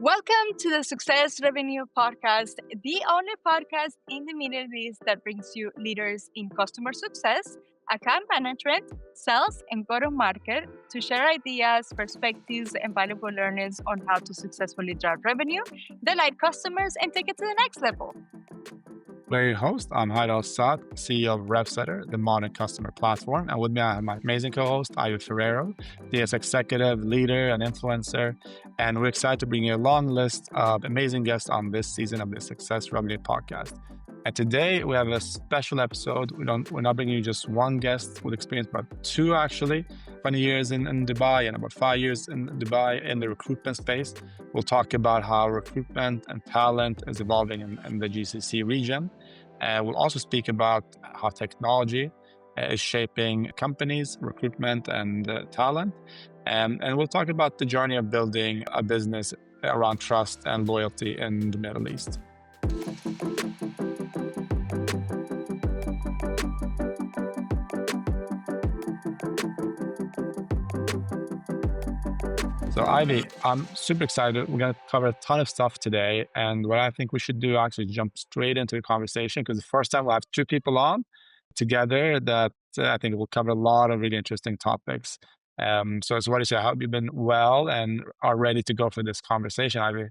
Welcome to the Success Revenue Podcast, the only podcast in the Middle East that brings you leaders in customer success, account management, sales, and go to market to share ideas, perspectives, and valuable learnings on how to successfully drive revenue, delight customers, and take it to the next level. Your host, I'm Haidar Saad, CEO of RevSetter, the modern customer platform. And with me, I have my amazing co-host, Ayu Ferrero, DS executive, leader, and influencer. And we're excited to bring you a long list of amazing guests on this season of the Success Revenue podcast. And today we have a special episode. We're not bringing you just one guest with experience, but two actually. 20 years in Dubai and about 5 years in Dubai in the recruitment space. We'll talk about how recruitment and talent is evolving in the GCC region. We'll also speak about how technology is shaping companies, recruitment, and talent. And we'll talk about the journey of building a business around trust and loyalty in the Middle East. So Ivy, I'm super excited. We're going to cover a ton of stuff today. And what I think we should do actually jump straight into the conversation, because the first time we'll have two people on together that I think will cover a lot of really interesting topics. So what do you say? I hope you've been well and are ready to go for this conversation, Ivy.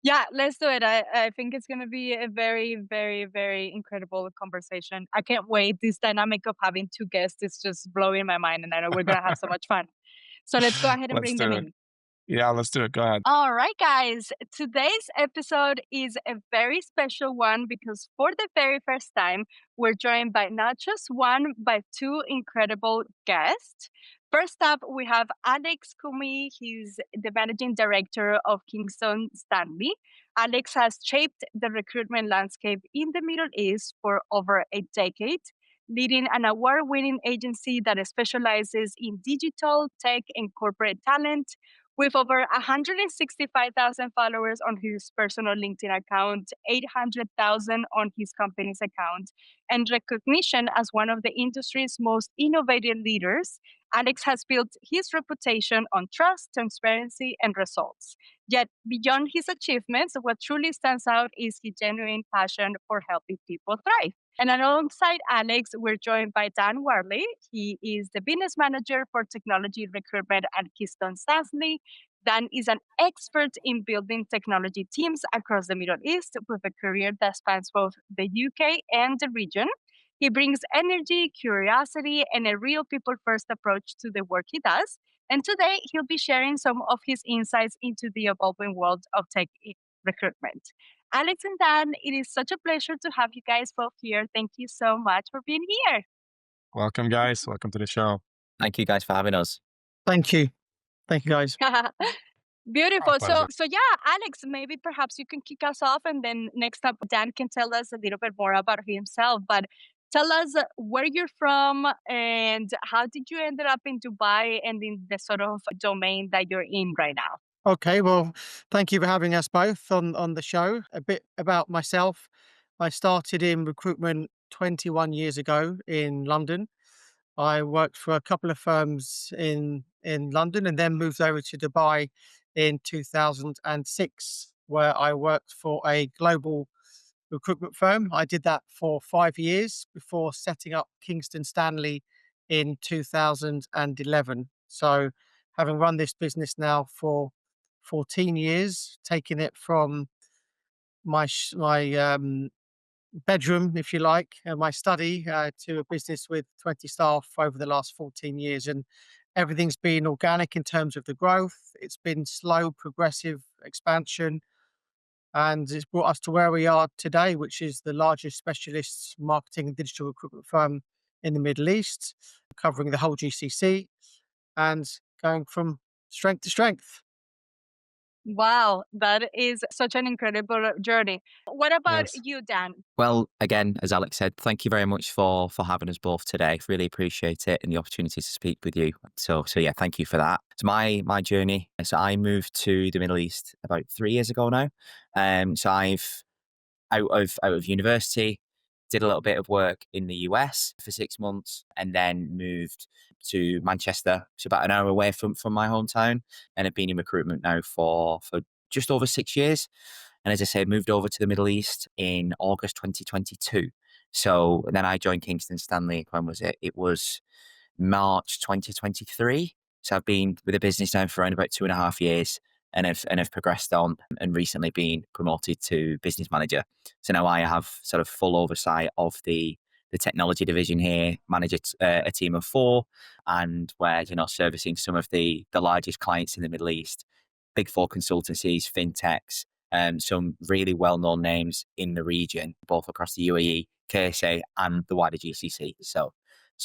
Yeah, let's do it. I think it's going to be a very, very, very incredible conversation. I can't wait. This dynamic of having two guests is just blowing my mind, and I know we're going to have so much fun. So let's go ahead and Let's bring do them it. in. Yeah, let's do it. Go ahead. All right, guys. Today's episode is a very special one because for the very first time, we're joined by not just one, but two incredible guests. First up, we have Alex Koumi. He's the managing director of Kingston Stanley. Alex has shaped the recruitment landscape in the Middle East for over a decade, leading an award-winning agency that specializes in digital, tech, and corporate talent. With over 165,000 followers on his personal LinkedIn account, 800,000 on his company's account, and recognition as one of the industry's most innovative leaders, Alex has built his reputation on trust, transparency, and results. Yet, beyond his achievements, what truly stands out is his genuine passion for helping people thrive. And alongside Alex, we're joined by Dan Wardle. He is the business manager for technology recruitment at Kingston Stanley. Dan is an expert in building technology teams across the Middle East with a career that spans both the UK and the region. He brings energy, curiosity, and a real people first approach to the work he does. And today, he'll be sharing some of his insights into the evolving world of tech recruitment. Alex and Dan, it is such a pleasure to have you guys both here. Thank you so much for being here. Welcome, guys. Welcome to the show. Thank you guys for having us. Thank you. Thank you, guys. Beautiful. Our pleasure. So yeah, Alex, maybe perhaps you can kick us off, and then next up, Dan can tell us a little bit more about himself. But tell us where you're from and how did you end up in Dubai and in the sort of domain that you're in right now? Okay, well, thank you for having us both on the show. A bit about myself. I started in recruitment 21 years ago in London. I worked for a couple of firms in London and then moved over to Dubai in 2006, where I worked for a global recruitment firm. I did that for 5 years before setting up Kingston Stanley in 2011. So having run this business now for 14 years, taking it from my bedroom, if you like, my study to a business with 20 staff over the last 14 years. And everything's been organic in terms of the growth. It's been slow, progressive expansion. And it's brought us to where we are today, which is the largest specialist marketing and digital recruitment firm in the Middle East, covering the whole GCC and going from strength to strength. Wow, that is such an incredible journey. What about Yes. you, Dan? Well, again, as Alex said, thank you very much for having us both today. Really appreciate it and the opportunity to speak with you. So yeah, thank you for that. So my journey. So I moved to the Middle East about 3 years ago now. So I've out of university, did a little bit of work in the US for 6 months, and then moved to Manchester, which is about an hour away from my hometown, and I've been in recruitment now for just over 6 years. And as I say, moved over to the Middle East in August 2022. So then I joined Kingston Stanley. When was it? It was March 2023. So I've been with the business now for around about 2.5 years, and have progressed on and recently been promoted to business manager. So now I have sort of full oversight of the technology division here, manage a team of 4, and we're servicing some of the largest clients in the Middle East, big 4 consultancies, fintechs, some really well-known names in the region, both across the UAE, KSA, and the wider GCC. So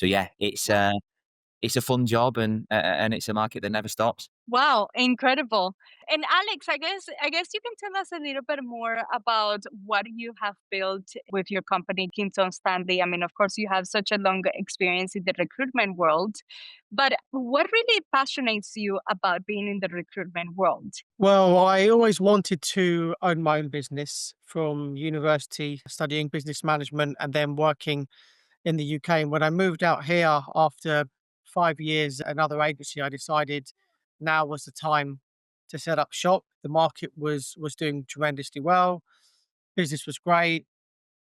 yeah, it's a fun job, and it's a market that never stops. Wow, incredible. And Alex, I guess you can tell us a little bit more about what you have built with your company, Kingston Stanley. I mean, of course, you have such a long experience in the recruitment world, but what really passionates you about being in the recruitment world? Well, I always wanted to own my own business from university, studying business management and then working in the UK. And when I moved out here after 5 years at another agency, I decided now was the time to set up shop. The market was doing tremendously well. Business was great.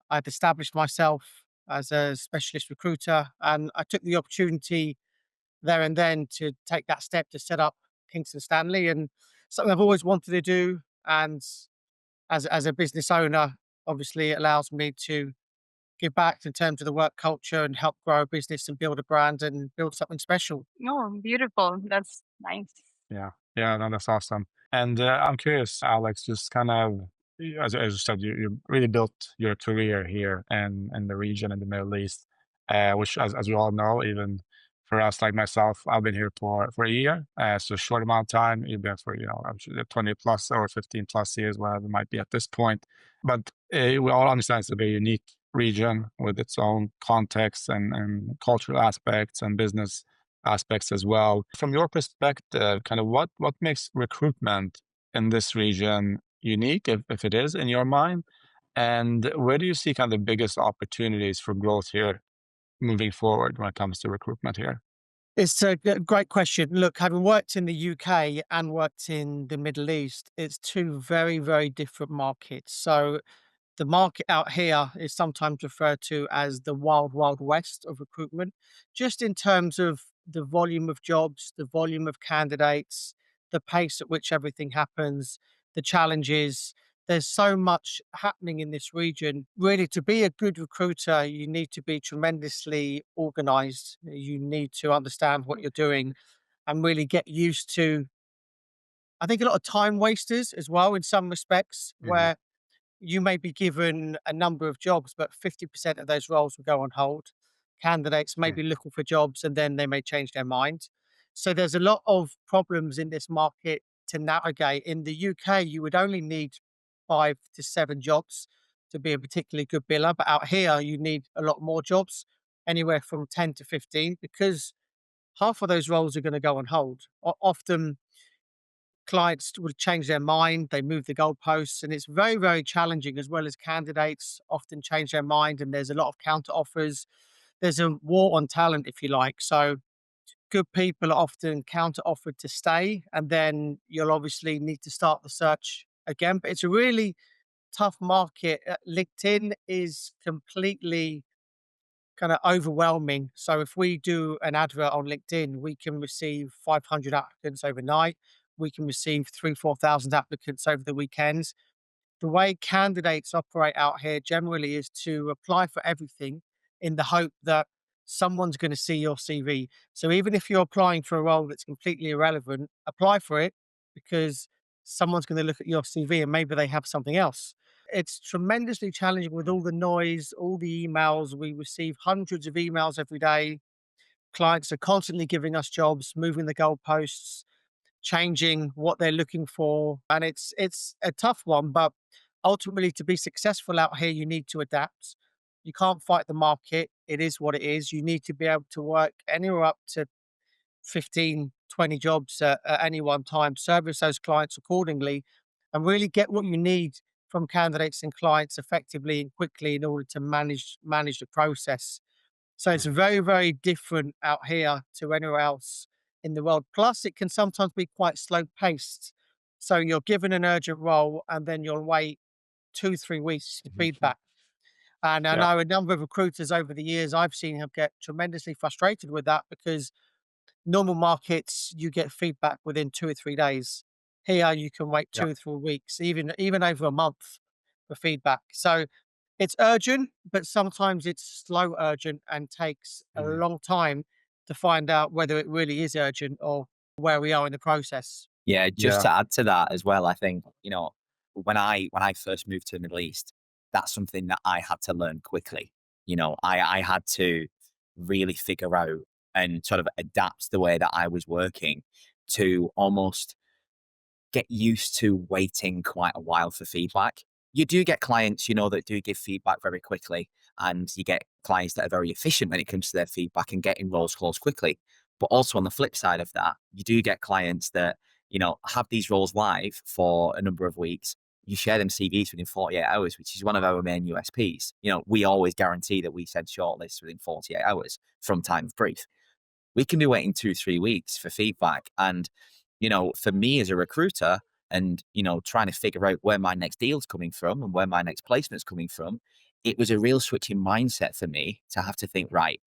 I'd established myself as a specialist recruiter, and I took the opportunity there and then to take that step to set up Kingston Stanley, and something I've always wanted to do. And as a business owner, obviously it allows me to give back in terms of the work culture and help grow a business and build a brand and build something special. Oh, beautiful. That's nice. Yeah. Yeah, no, that's awesome. And I'm curious, Alex, just kind of, as you said, you really built your career here and in the region in the Middle East, which, as we all know, even for us, like myself, I've been here for a year, so a short amount of time. You've been for, I'm sure 20 plus or 15 plus years, whatever it might be at this point. But we all understand it's a very unique region with its own context and cultural aspects and business aspects as well. From your perspective, kind of what makes recruitment in this region unique, if it is in your mind, and where do you see kind of the biggest opportunities for growth here moving forward when it comes to recruitment here? It's a great question. Look, having worked in the UK and worked in the Middle East, it's two very, very different markets. So the market out here is sometimes referred to as the wild, wild west of recruitment, just in terms of the volume of jobs, the volume of candidates, the pace at which everything happens, the challenges. There's so much happening in this region. Really, to be a good recruiter, you need to be tremendously organized. You need to understand what you're doing and really get used to, I think, a lot of time wasters as well, in some respects, Hmm. where you may be given a number of jobs, but 50% of those roles will go on hold. Candidates may be looking for jobs and then they may change their mind. So there's a lot of problems in this market to navigate. In the UK, you would only need 5 to 7 jobs to be a particularly good biller, but out here, you need a lot more jobs, anywhere from 10 to 15, because half of those roles are going to go on hold. Often, clients would change their mind, they move the goalposts, and it's very, very challenging, as well as candidates often change their mind, and there's a lot of counter offers. There's a war on talent, if you like. So good people are often counter offered to stay, and then you'll obviously need to start the search again. But it's a really tough market. LinkedIn is completely kind of overwhelming. So if we do an advert on LinkedIn, we can receive 500 applicants overnight. We can receive 4,000 applicants over the weekends. The way candidates operate out here generally is to apply for everything in the hope that someone's going to see your CV. So even if you're applying for a role that's completely irrelevant, apply for it, because someone's going to look at your CV and maybe they have something else. It's tremendously challenging with all the noise, all the emails. We receive hundreds of emails every day. Clients are constantly giving us jobs, moving the goalposts, changing what they're looking for, and it's a tough one. But ultimately, to be successful out here, you need to adapt. You can't fight the market. It is what it is. You need to be able to work anywhere up to 15, 20 jobs at any one time, service those clients accordingly, and really get what you need from candidates and clients effectively and quickly in order to manage the process. So it's very, very different out here to anywhere else in the world. Plus, it can sometimes be quite slow paced. So you're given an urgent role and then you'll wait 2, 3 weeks for feedback. And I Yeah. know a number of recruiters over the years I've seen have get tremendously frustrated with that, because normal markets, you get feedback within 2 or 3 days. Here, you can wait Yeah. 2 or 3 weeks, even over a month for feedback. So it's urgent, but sometimes it's slow urgent and takes a Mhm. long time to find out whether it really is urgent or where we are in the process. Yeah, just Yeah. to add to that as well, I think, when I first moved to the Middle East, that's something that I had to learn quickly. I had to really figure out and sort of adapt the way that I was working to almost get used to waiting quite a while for feedback. You do get clients, that do give feedback very quickly, and you get clients that are very efficient when it comes to their feedback and getting roles closed quickly. But also on the flip side of that, you do get clients that, have these roles live for a number of weeks. You share them CVs within 48 hours, which is one of our main USPs. We always guarantee that we send shortlists within 48 hours from time of brief. We can be waiting 2, 3 weeks for feedback. And, for me as a recruiter and, trying to figure out where my next deal's coming from and where my next placement's coming from, it was a real switch in mindset for me to have to think, right,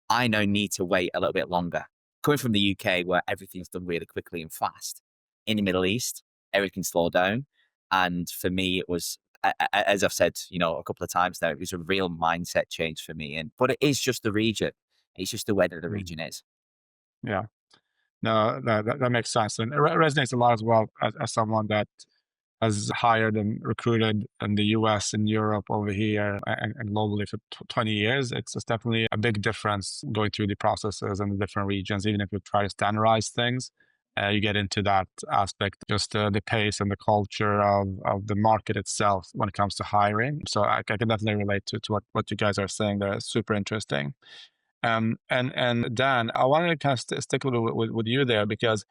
I now need to wait a little bit longer. Coming from the UK where everything's done really quickly and fast, in the Middle East, everything slowed down. And for me, it was, as I've said, a couple of times now, it was a real mindset change for me. But it is just the region. It's just the way that the Mhm. region is. Yeah. No, that makes sense, and it resonates a lot as well as someone that has hired and recruited in the US and Europe over here and globally for 20 years. It's definitely a big difference going through the processes in the different regions. Even if you try to standardize things, you get into that aspect, just the pace and the culture of the market itself when it comes to hiring. So I can definitely relate to what you guys are saying there. It's super interesting. And Dan, I wanted to kind of stick with you there because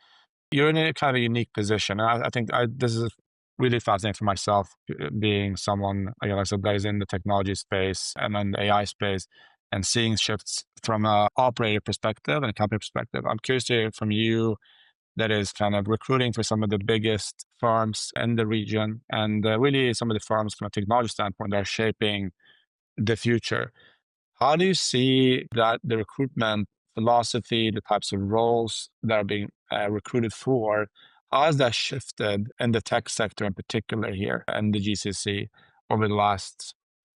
you're in a kind of a unique position. And I think this is really fascinating for myself, being someone, like I said, that is in the technology space and in the AI space and seeing shifts from a operator perspective and a company perspective. I'm curious to hear from you that is kind of recruiting for some of the biggest firms in the region and really some of the firms from a technology standpoint that are shaping the future. How do you see that the recruitment philosophy, the types of roles that are being recruited for, how has that shifted in the tech sector in particular here and the GCC over the last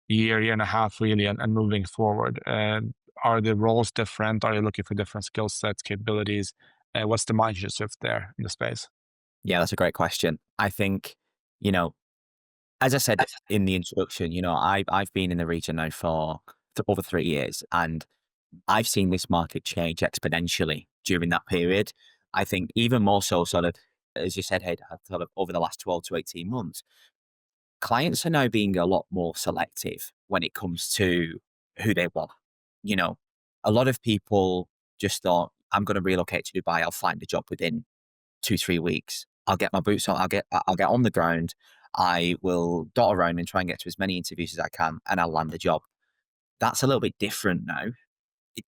year and a half, really, and moving forward? Are the roles different? Are you looking for different skill sets, capabilities? What's the mindset shift there in the space? Yeah, that's a great question. I think, you know, as I said in the introduction, I've been in the region now for over 3 years, and I've seen this market change exponentially during that period. I think even more so, sort of, as you said, hey, sort of over the last 12 to 18 months, clients are now being a lot more selective when it comes to who they want. You know, a lot of people just thought, I'm going to relocate to Dubai. I'll find a job within 2, 3 weeks. I'll get my boots on. I'll get on the ground. I will dot around and try and get to as many interviews as I can, and I'll land a job. That's a little bit different now.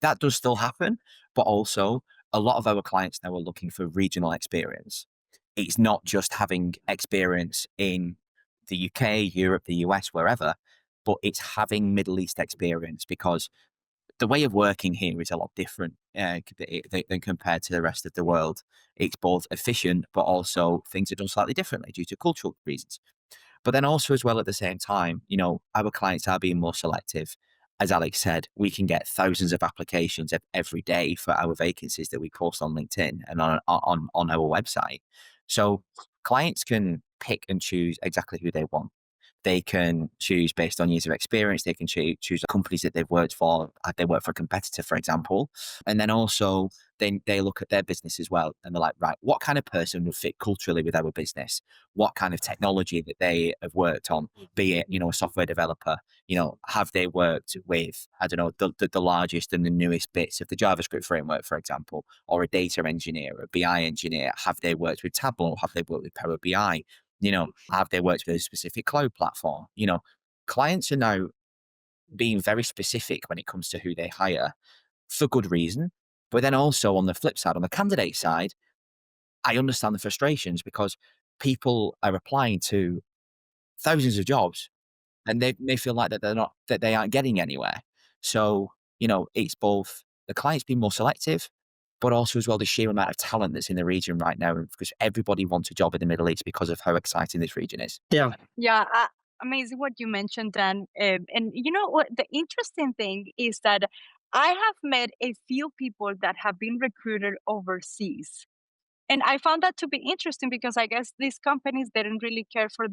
That does still happen, but also a lot of our clients now are looking for regional experience. It's not just having experience in the UK, Europe, the US, wherever, but it's having Middle East experience because the way of working here is a lot different than compared to the rest of the world. It's both efficient, but also things are done slightly differently due to cultural reasons. But then also as well at the same time, our clients are being more selective. As Alex said, we can get thousands of applications every day for our vacancies that we post on LinkedIn and on our website. So clients can pick and choose exactly who they want. They can choose based on years of experience. They can choose companies that they've worked for. They work for a competitor, for example. And then also they look at their business as well. And they're like, right, what kind of person would fit culturally with our business? What kind of technology that they have worked on, be it, a software developer, have they worked with, I don't know, the largest and the newest bits of the JavaScript framework, for example, or a data engineer, a BI engineer? Have they worked with Tableau? Have they worked with Power BI? Have they worked with a specific cloud platform? Clients are now being very specific when it comes to who they hire for good reason. But then also on the flip side, on the candidate side, I understand the frustrations because people are applying to thousands of jobs, and they may feel like that they aren't getting anywhere. So, it's both the clients being more selective, but also as well the sheer amount of talent that's in the region right now, because everybody wants a job in the Middle East because of how exciting this region is. Yeah. Yeah, amazing what you mentioned, Dan. And you know what? The interesting thing is that I have met a few people that have been recruited overseas. And I found that to be interesting because I guess these companies didn't really care for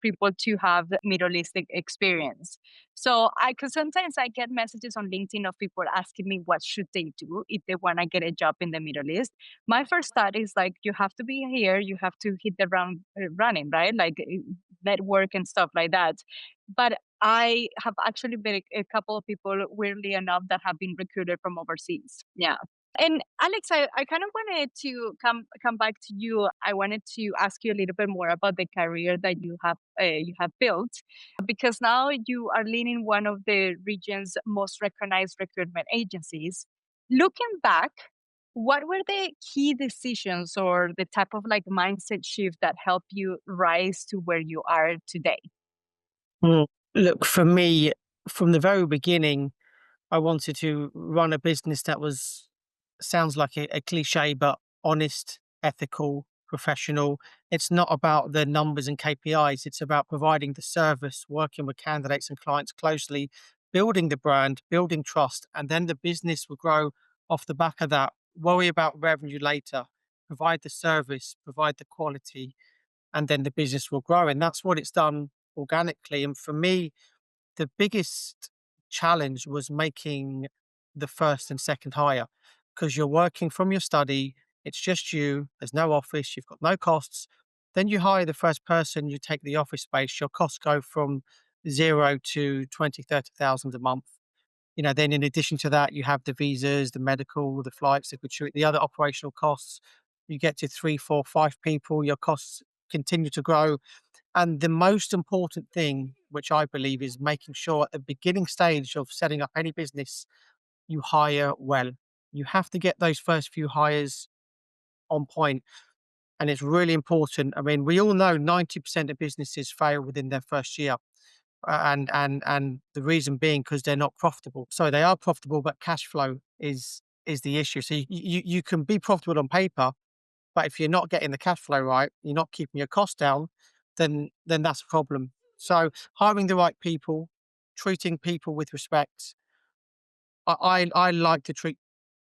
people to have the Middle East experience. So cause sometimes I get messages on LinkedIn of people asking me what should they do if they want to get a job in the Middle East. My first thought is like, you have to be here, you have to hit the ground running, right? Like network and stuff like that. But I have actually been a couple of people, weirdly enough, that have been recruited from overseas. Yeah. And Alex, I kind of wanted to come back to you. I wanted to ask you a little bit more about the career that you have built, because now you are leading one of the region's most recognized recruitment agencies. Looking back, what were the key decisions or the type of like mindset shift that helped you rise to where you are today? Mm. Look, for me, from the very beginning, I wanted to run a business that was sounds like a cliche, but honest, ethical, professional. It's not about the numbers and KPIs. It's about providing the service, working with candidates and clients closely, building the brand, building trust, and then the business will grow off the back of that. Worry about revenue later. Provide the service, provide the quality, and then the business will grow. And that's what it's done organically. And for me, the biggest challenge was making the first and second hire because you're working from your study. It's just you. There's no office. You've got no costs. Then you hire the first person. You take the office space. Your costs go from zero to 20, 30,000 a month. Then in addition to that, you have the visas, the medical, the flights, the gratuity, the other operational costs. You get to three, four, five people. Your costs continue to grow, and the most important thing, which I believe, is making sure at the beginning stage of setting up any business, you hire well. You have to get those first few hires on point, and it's really important. I mean, we all know 90% of businesses fail within their first year. And the reason being because they're not profitable. So they are profitable, but cash flow is the issue. So you can be profitable on paper, but if you're not getting the cash flow right, you're not keeping your costs down, then that's a problem. So hiring the right people, treating people with respect. I like to treat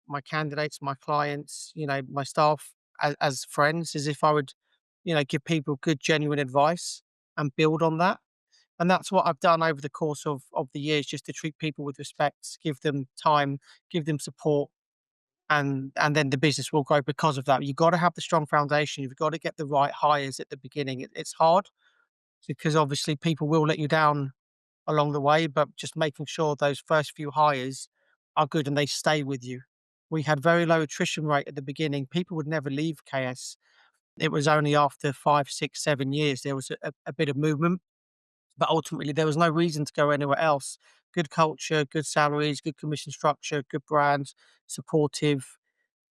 my candidates, my clients, my staff as friends, as if I would, give people good, genuine advice and build on that. And that's what I've done over the course of the years, just to treat people with respect, give them time, give them support, and then the business will grow because of that. You've got to have the strong foundation. You've got to get the right hires at the beginning. It's hard because obviously people will let you down along the way, but just making sure those first few hires are good and they stay with you. We had very low attrition rate at the beginning. People would never leave KS. It was only after 5, 6, 7 years there was a bit of movement, but ultimately there was no reason to go anywhere else. Good culture, good salaries, good commission structure, good brand, supportive,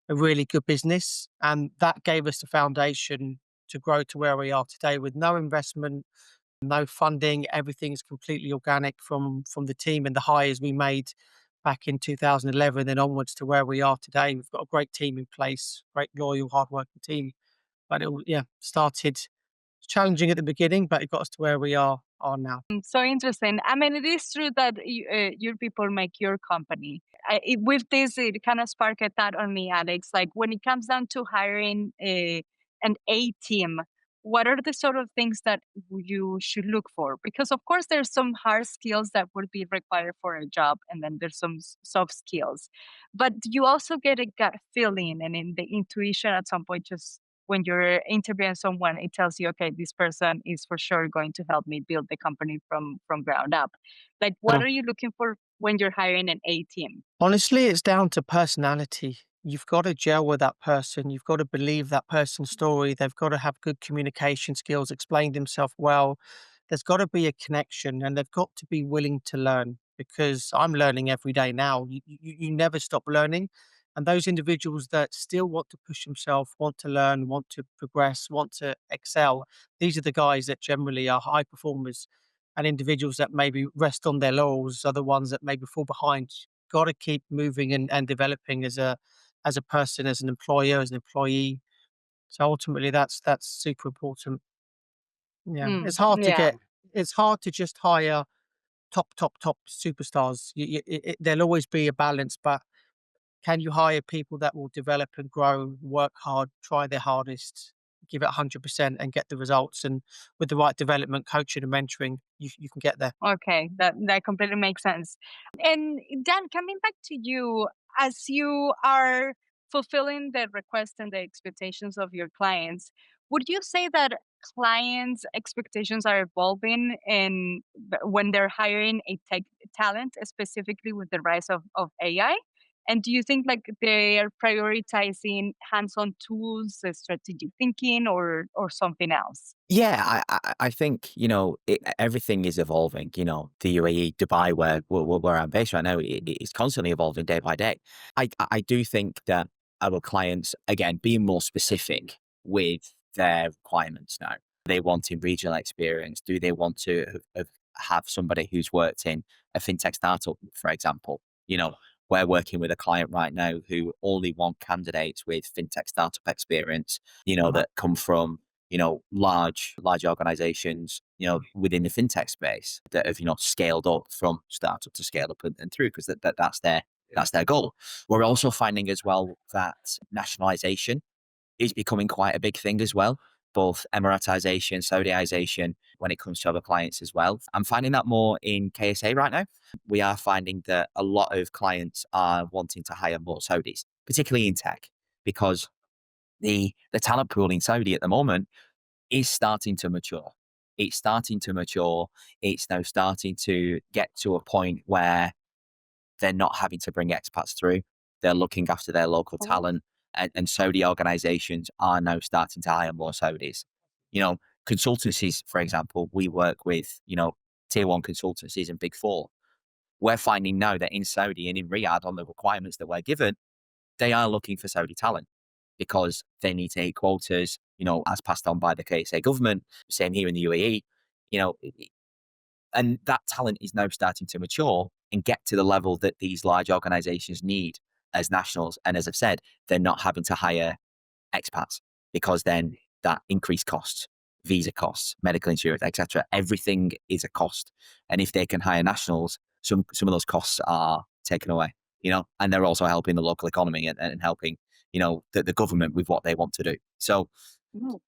a really good business, and that gave us the foundation to grow to where we are today with no investment, no funding. Everything's completely organic from the team and the hires we made back in 2011 and onwards to where we are today. We've got a great team in place, great loyal, hardworking team. But it started challenging at the beginning, but it got us to where we are now. So interesting. I mean, it is true that your people make your company. With this, it kind of sparked a thought on me, Alex. Like when it comes down to hiring an A team, what are the sort of things that you should look for? Because of course, there's some hard skills that would be required for a job, and then there's some soft skills. But you also get a gut feeling, and in the intuition at some point, just when you're interviewing someone, it tells you, okay, this person is for sure going to help me build the company from ground up. Like, what Mm. are you looking for when you're hiring an A team? Honestly, it's down to personality. You've got to gel with that person. You've got to believe that person's story. They've got to have good communication skills, explain themselves well. There's got to be a connection and they've got to be willing to learn because I'm learning every day now. You never stop learning. And those individuals that still want to push themselves, want to learn, want to progress, want to excel, these are the guys that generally are high performers, and individuals that maybe rest on their laurels are the ones that maybe fall behind. Got to keep moving and developing as a person, as an employer, as an employee. So ultimately, that's super important. Yeah, it's hard to Yeah. get. It's hard to just hire top superstars. There'll always be a balance, but can you hire people that will develop and grow, work hard, try their hardest, give it 100%, and get the results? And with the right development, coaching, and mentoring, you can get there. Okay, that completely makes sense. And Dan, coming back to you, as you are fulfilling the requests and the expectations of your clients, would you say that clients' expectations are evolving in when they're hiring a tech talent, specifically with the rise of AI? And do you think like they are prioritizing hands-on tools, strategic thinking, or something else? Yeah, I think, everything is evolving. The UAE, Dubai, where I'm based right now, it's constantly evolving day by day. I do think that our clients, again, being more specific with their requirements now. They want in regional experience. Do they want to have somebody who's worked in a fintech startup, for example? We're working with a client right now who only want candidates with fintech startup experience, that come from large organizations, within the fintech space that have, scaled up from startup to scale up and through, because that's their goal. We're also finding as well that nationalization is becoming quite a big thing as well, both Emiratization, Saudiization, when it comes to other clients as well. I'm finding that more in KSA right now. We are finding that a lot of clients are wanting to hire more Saudis, particularly in tech, because the talent pool in Saudi at the moment is starting to mature. It's starting to mature. It's now starting to get to a point where they're not having to bring expats through. They're looking after their local talent. And Saudi organizations are now starting to hire more Saudis. Consultancies, for example, we work with, tier one consultancies and big four. We're finding now that in Saudi and in Riyadh, on the requirements that we're given, they are looking for Saudi talent because they need to hit quotas, as passed on by the KSA government. Same here in the UAE, you know, and that talent is now starting to mature and get to the level that these large organizations need as nationals. And as I've said, they're not having to hire expats, because then that increased costs, visa costs, medical insurance, etc. Everything is a cost. And if they can hire nationals, some of those costs are taken away, and they're also helping the local economy and helping, the government with what they want to do. So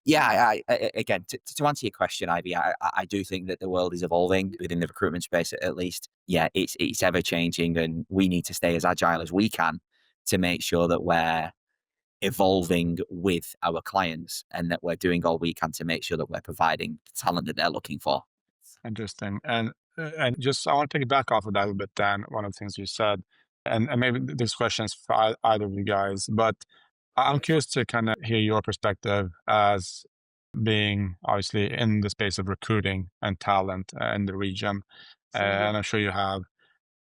yeah, again, to answer your question, Ivy, I do think that the world is evolving within the recruitment space, at least. Yeah, it's ever changing, and we need to stay as agile as we can to make sure that we're evolving with our clients and that we're doing all we can to make sure that we're providing the talent that they're looking for. Interesting. And just I want to take it back off of that a little bit, Dan. One of the things you said, and maybe this question is for either of you guys, but I'm curious to kind of hear your perspective as being obviously in the space of recruiting and talent in the region. And I'm sure you have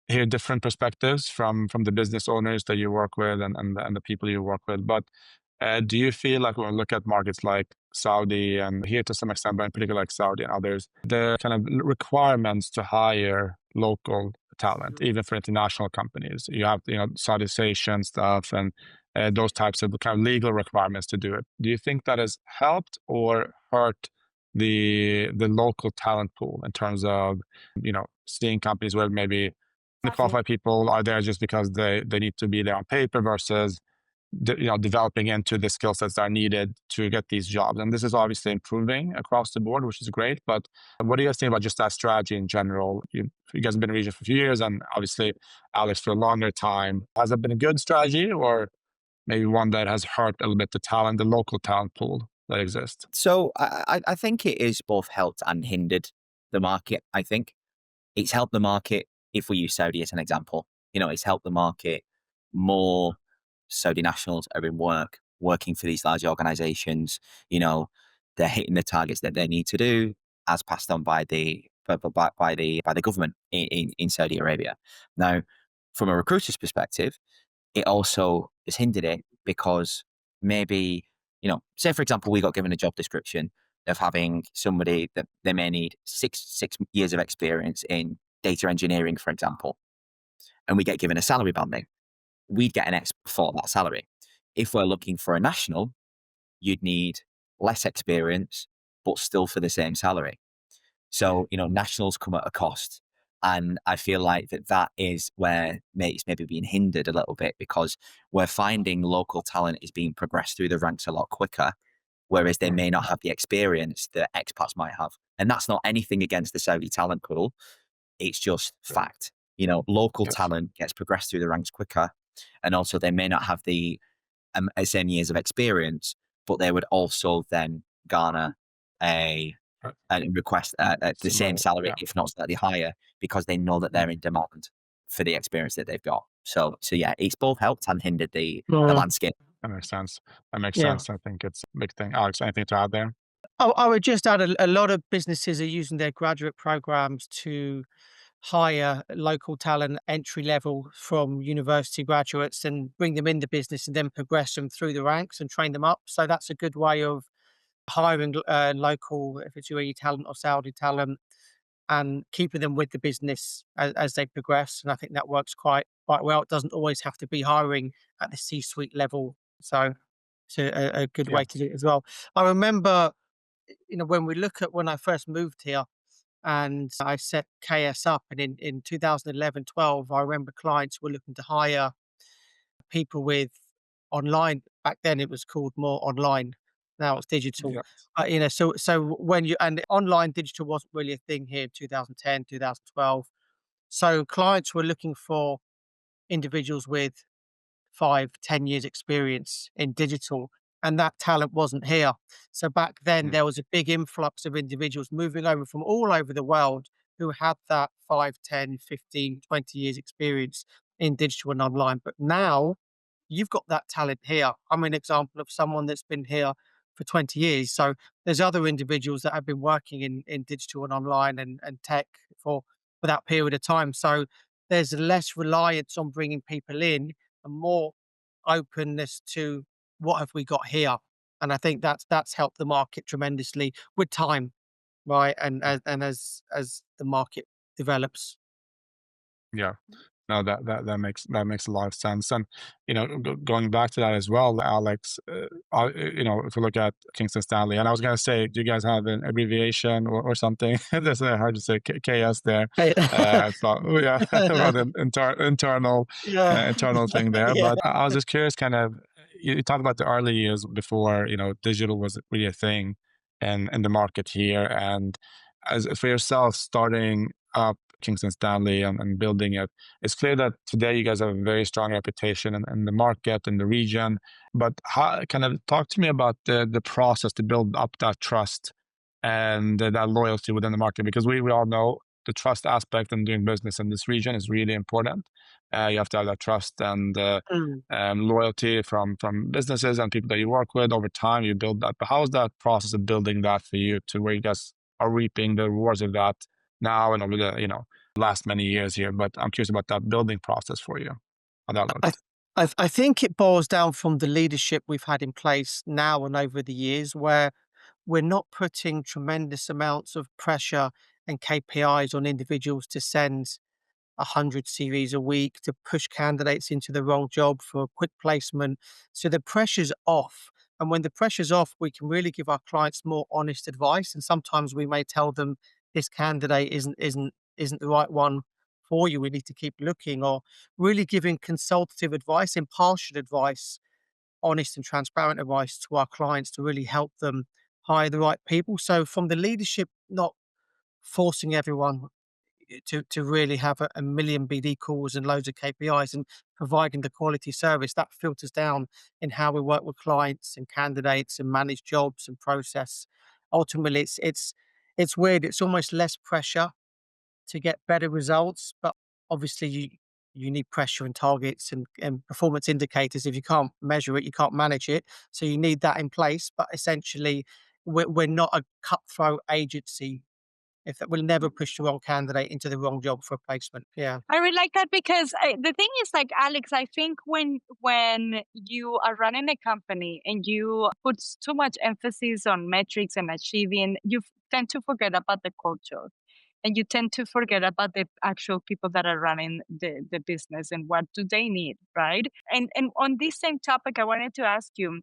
hear different perspectives from the business owners that you work with and the people you work with. But do you feel like when we look at markets like Saudi and here to some extent, but in particular like Saudi and others, the kind of requirements to hire local talent, even for international companies, you have Saudization stuff and those types of kind of legal requirements to do it. Do you think that has helped or hurt the local talent pool in terms of seeing companies where maybe the qualified people are there just because they need to be there on paper versus developing into the skill sets that are needed to get these jobs? And this is obviously improving across the board, which is great. But what do you guys think about just that strategy in general? You guys have been in the region for a few years, and obviously Alex for a longer time. Has it been a good strategy, or maybe one that has hurt a little bit the local talent pool that exists? So I think it is both helped and hindered the market. I think it's helped the market. If we use Saudi as an example, it's helped the market. More Saudi nationals are in working for these large organizations. They're hitting the targets that they need to do, as passed on by the government in Saudi Arabia. Now, from a recruiter's perspective, it also has hindered it because maybe, say for example, we got given a job description of having somebody that they may need six years of experience in data engineering, for example, and we get given a salary banding. We'd get an X for that salary. If we're looking for a national, you'd need less experience, but still for the same salary. So, nationals come at a cost. And I feel like that is where it's maybe being hindered a little bit, because we're finding local talent is being progressed through the ranks a lot quicker, whereas they may not have the experience that expats might have. And that's not anything against the Saudi talent pool. It's just fact. Local Yes. talent gets progressed through the ranks quicker. And also they may not have the same years of experience, but they would also then garner a Right. and request the same Similar. salary, Yeah. if not slightly higher, because they know that they're in demand for the experience that they've got. So yeah, it's both helped and hindered the landscape. That makes sense. That makes Yeah. sense. I think it's a big thing. Alex, anything to add there? Oh, I would just add a lot of businesses are using their graduate programs to hire local talent entry level from university graduates and bring them into business and then progress them through the ranks and train them up. So that's a good way of hiring local, if it's UAE talent or Saudi talent, and keeping them with the business as they progress. And I think that works quite well. It doesn't always have to be hiring at the C-suite level. So it's a good Yeah. way to do it as well. I remember, when we look at when I first moved here and I set KS up, and in 2011, 12, I remember clients were looking to hire people with online. Back then it was called more online. Now it's digital. Yeah. So when you, and online digital wasn't really a thing here in 2010, 2012. So clients were looking for individuals with 5, 10 years experience in digital, and that talent wasn't here. So back then Mm. there was a big influx of individuals moving over from all over the world who had that 5, 10, 15, 20 years experience in digital and online. But now you've got that talent here. I'm an example of someone that's been here for 20 years. So there's other individuals that have been working in digital and online and tech for that period of time. So there's less reliance on bringing people in and more openness to what have we got here. And I think that's helped the market tremendously with time, right? And as the market develops. Yeah. No, that makes a lot of sense. And going back to that as well, Alex. If we look at Kingston Stanley, and I was gonna say, do you guys have an abbreviation or something? That's hard to say. KS there. I thought, oh, yeah, about an Yeah. internal thing there. Yeah. But I was just curious, kind of, you talked about the early years before digital was really a thing, and in the market here, and as for yourself starting up Kingston Stanley and building it. It's clear that today you guys have a very strong reputation in the market, in the region. But how, kind of talk to me about the process to build up that trust and that loyalty within the market, because we all know the trust aspect in doing business in this region is really important. You have to have that trust and Mm. loyalty from businesses and people that you work with over time. You build that. But how is that process of building that for you to where you guys are reaping the rewards of that now and over the last many years here? But I'm curious about that building process for you, how that I, looked. I think it boils down from the leadership we've had in place now and over the years, where we're not putting tremendous amounts of pressure and KPIs on individuals to send 100 CVs a week, to push candidates into the wrong job for a quick placement. So the pressure's off. And when the pressure's off, we can really give our clients more honest advice. And sometimes we may tell them this candidate isn't the right one for you. We need to keep looking, or really giving consultative advice, impartial advice, honest and transparent advice to our clients to really help them hire the right people. So from the leadership, not forcing everyone to really have a million BD calls and loads of KPIs, and providing the quality service that filters down in how we work with clients and candidates and manage jobs and process. Ultimately, it's weird. It's almost less pressure to get better results, but obviously you need pressure and targets and performance indicators. If you can't measure it, you can't manage it. So you need that in place. But essentially, we're not a cutthroat agency If that will never push the wrong candidate into the wrong job for a placement. Yeah. I really like that because the thing is, like Alex, I think when you are running a company and you put too much emphasis on metrics and achieving, you tend to forget about the culture, and you tend to forget about the actual people that are running the business and what do they need, right? And on this same topic, I wanted to ask you,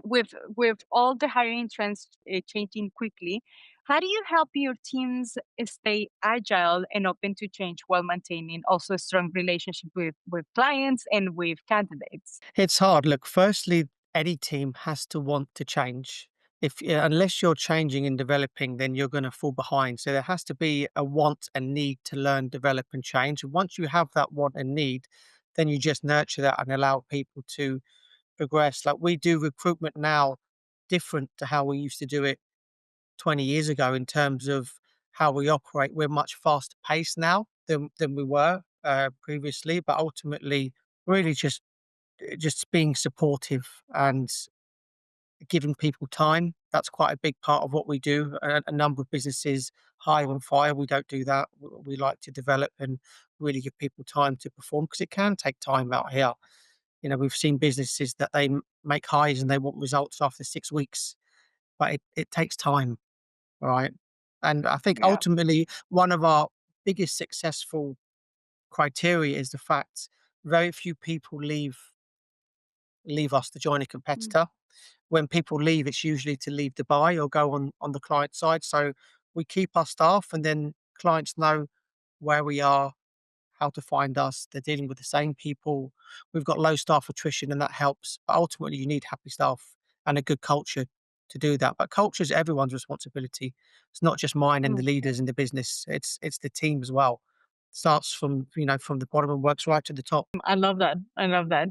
with all the hiring trends changing quickly, how do you help your teams stay agile and open to change while maintaining also a strong relationship with clients and with candidates? It's hard. Look, firstly, any team has to want to change. If unless you're changing and developing, then you're going to fall behind. So there has to be a want and need to learn, develop, and change. And once you have that want and need, then you just nurture that and allow people to progress. Like we do recruitment now different to how we used to do it 20 years ago in terms of how we operate. We're much faster paced now than we were previously, but ultimately, really just being supportive and giving people time. That's quite a big part of what we do. A number of businesses hire and fire. We don't do that. We like to develop and really give people time to perform because it can take time out here. We've seen businesses that they make hires and they want results after 6 weeks, but it takes time, right? And I think Yeah. ultimately one of our biggest successful criteria is the fact very few people leave us to join a Mm. competitor. When people leave, it's usually to leave Dubai or go on the client side. So we keep our staff, and then clients know where we are, how to find us. They're dealing with the same people. We've got low staff attrition, and that helps. But ultimately, you need happy staff and a good culture to do that. But culture is everyone's responsibility. It's not just mine and the Mm. leaders in the business. It's the team as well. Starts from the bottom and works right to the top. I love that. I love that.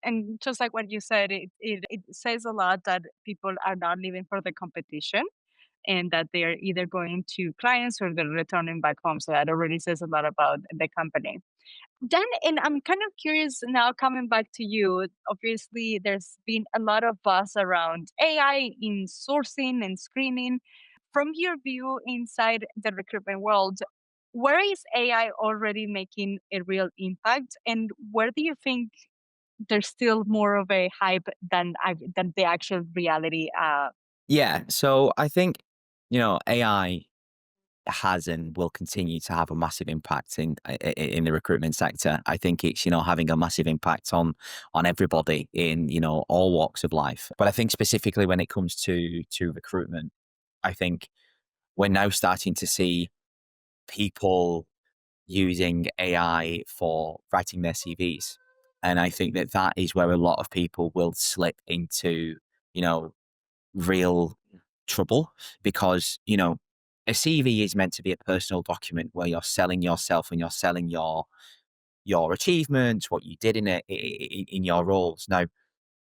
And just like what you said, it says a lot that people are not living for the competition and that they are either going to clients or they're returning back home. So that already says a lot about the company. Then, and I'm kind of curious now, coming back to you. Obviously, there's been a lot of buzz around AI in sourcing and screening. From your view inside the recruitment world, where is AI already making a real impact, and where do you think there's still more of a hype than the actual reality? Yeah. So I think, AI has and will continue to have a massive impact in the recruitment sector. I think it's, having a massive impact on everybody in, all walks of life. But I think specifically when it comes to recruitment, I think we're now starting to see people using AI for writing their CVs. And I think that that is where a lot of people will slip into, you know, real trouble because, a CV is meant to be a personal document where you're selling yourself and you're selling your achievements, what you did in your roles. Now,